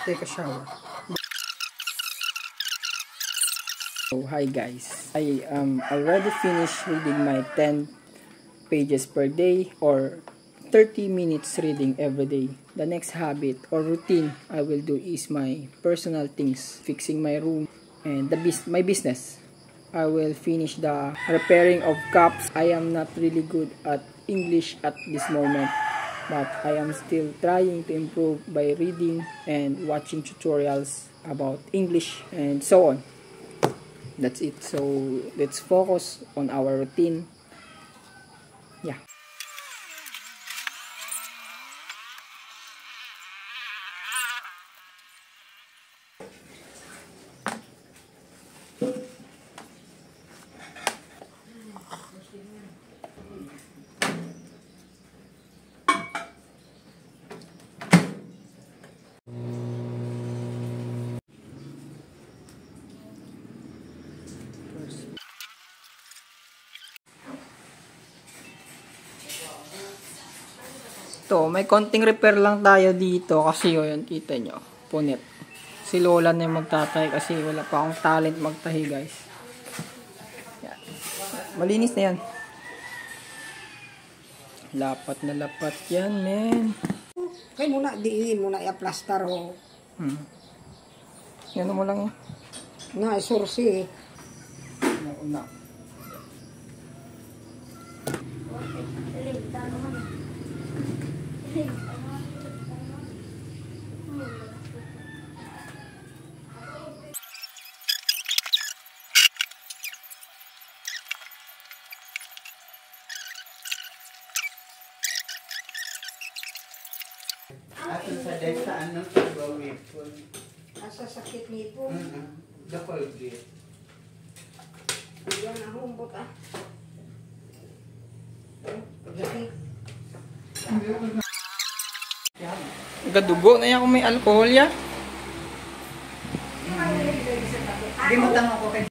Take a shower. So, hi guys. I already finished reading my 10 pages per day or 30 minutes reading every day. The next habit or routine I will do is my personal things, fixing my room and my business. I will finish the repairing of cups. I am not really good at English at this moment, but I am still trying to improve by reading and watching tutorials about English and so on. That's it. So let's focus on our routine. Yeah. To, may konting repair lang tayo dito kasi yun, kita nyo, punit. Si Lola na yung magtatahi kasi wala pa akong talent magtahi, guys. Yan. Malinis na yan. Lapat na lapat yan, men. Kaya muna, diin muna i-plaster ho. Yan mo lang yan. Na, isursi. Una. Ato sa desa, anong pag-gawin po? Asa sakit nipo. Dapal din. Yan ang humbot ah. Pagdating. Gadugo na yan kung may alcohol ya. Di mo tama ko kay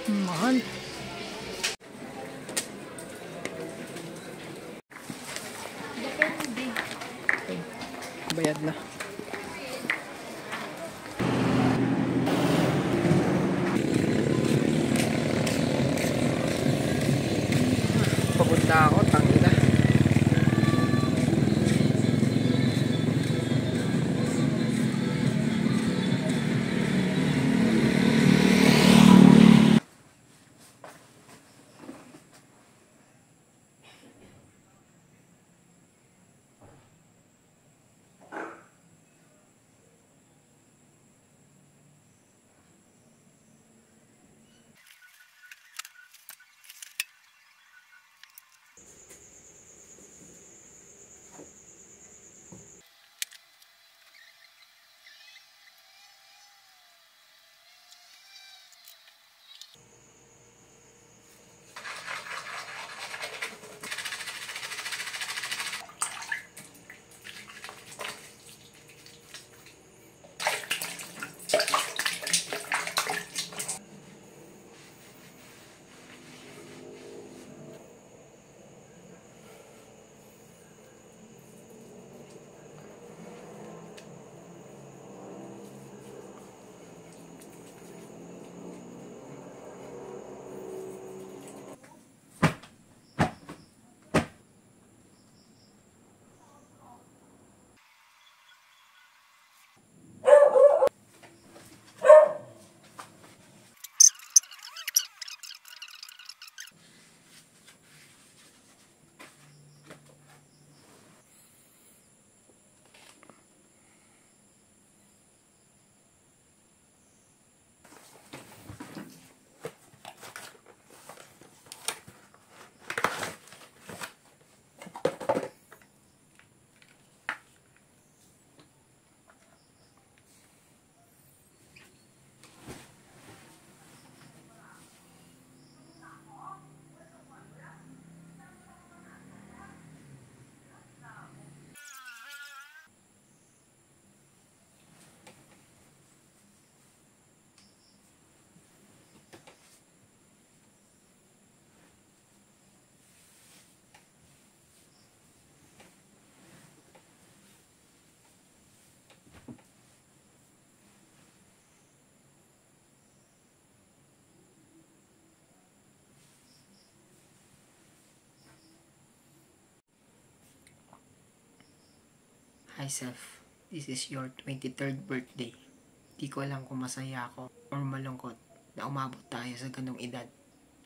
Mahal. Okay. Bayad na. Pagod na ako, tangina. Hi Seth, this is your 23rd birthday. Di ko alam kung masaya ako or malungkot na umabot tayo sa ganong edad.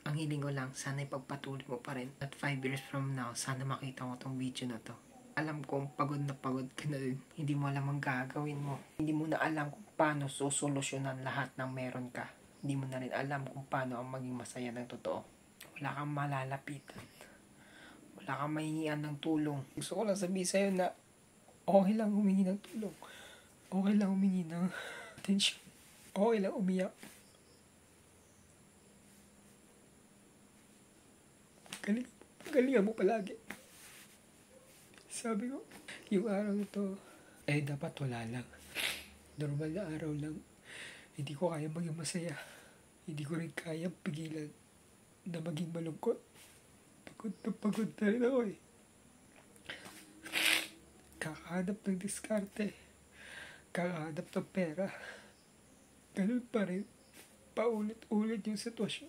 Ang hiling ko lang, sana ipagpatuloy mo pa rin. At 5 years from now, sana makita mo tong video na to. Alam kong pagod na pagod ka na din. Hindi mo alam ang gagawin mo. Hindi mo na alam kung paano susolusyonan lahat ng meron ka. Hindi mo na rin alam kung paano ang maging masaya ng totoo. Wala kang malalapitan. Wala kang mahingian ng tulong. Gusto ko lang sabihin sa'yo na okay lang humingi ng tulong. Okay lang humingi ng attention. Okay lang umiyak. Galingan mo palagi. Sabi ko, yung araw ito, dapat wala lang. Normal na araw lang. Hindi ko kaya maging masaya. Hindi ko rin kaya pigilan na maging malungkot. Pagod na rin ako eh. Kakahanap ng diskarte. Kakahanap ng pera. Ganun pa rin. Paulit-ulit yung sitwasyon.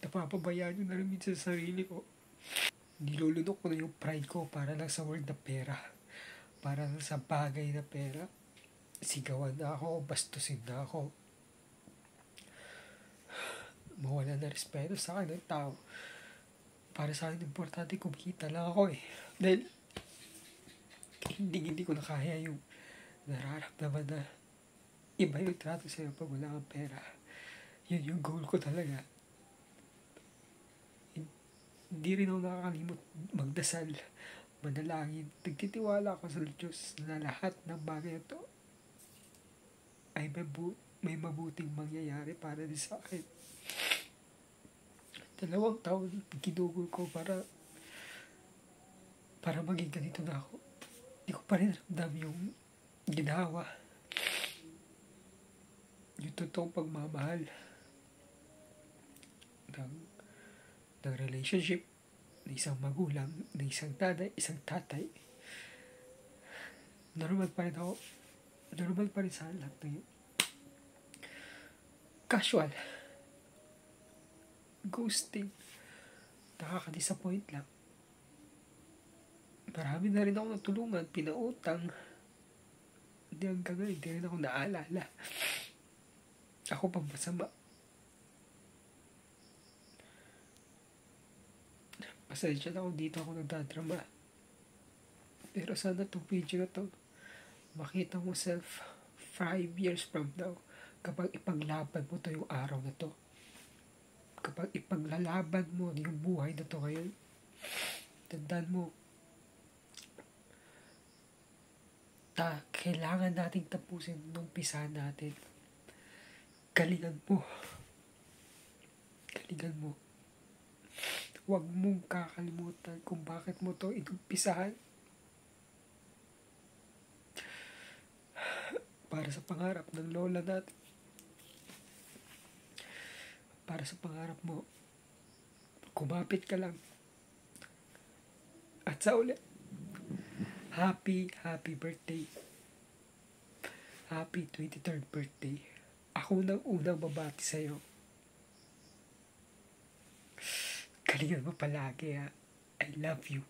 Napapabayaan nyo na rin minsan sa sarili ko. Nilulunok ko na yung pride ko para lang sa word na pera. Para lang sa bagay na pera. Sigawan na ako, bastusin na ako. Mawala na respeto sa akin ng tao. Para sa akin, importante kumikita lang ako eh. Dahil hindi ko na kaya yung nararamdaman na iba yung trato sa'yo pag wala kang pera. Yun yung goal ko talaga. Hindi rin ako nakakalimot magdasal, manalangin. Nagtitiwala ako sa Diyos na lahat ng bagay na to ay may mabuting mangyayari para din sa akin. 2 taon ginugol ko para maging ganito na ako. Hindi ko pa rin ramdam yung ginawa. Yung totoong pagmamahal. ng, ng relationship, ng isang magulang, ng isang nanay, isang tatay. Normal pa rin ako. Normal pa rin sa lahat ng yun. Casual. Ghosting. Nakaka-disappoint lang. Marami na rin ako natulungan, pinautang. Hindi hanggang ngayon, hindi rin ako naalala. Ako pang masama. Pasensya na kung dito ako nagdadrama. Pero sana itong video na to, makita mo self 5 years from now, kapag ipaglaban mo to yung araw na to. Kapag ipaglalaban mo yung buhay na to ngayon, tandaan mo, kailangan nating tapusin nung umpisa natin. Galingan mo. Galingan mo. Huwag mong kakalimutan kung bakit mo to inumpisahan. Para sa pangarap ng lola natin. Para sa pangarap mo. Kumapit ka lang. At sa ulit, happy birthday. Happy 23rd birthday. Ako nang unang babati sa'yo. Galingan mo palagi ha. I love you.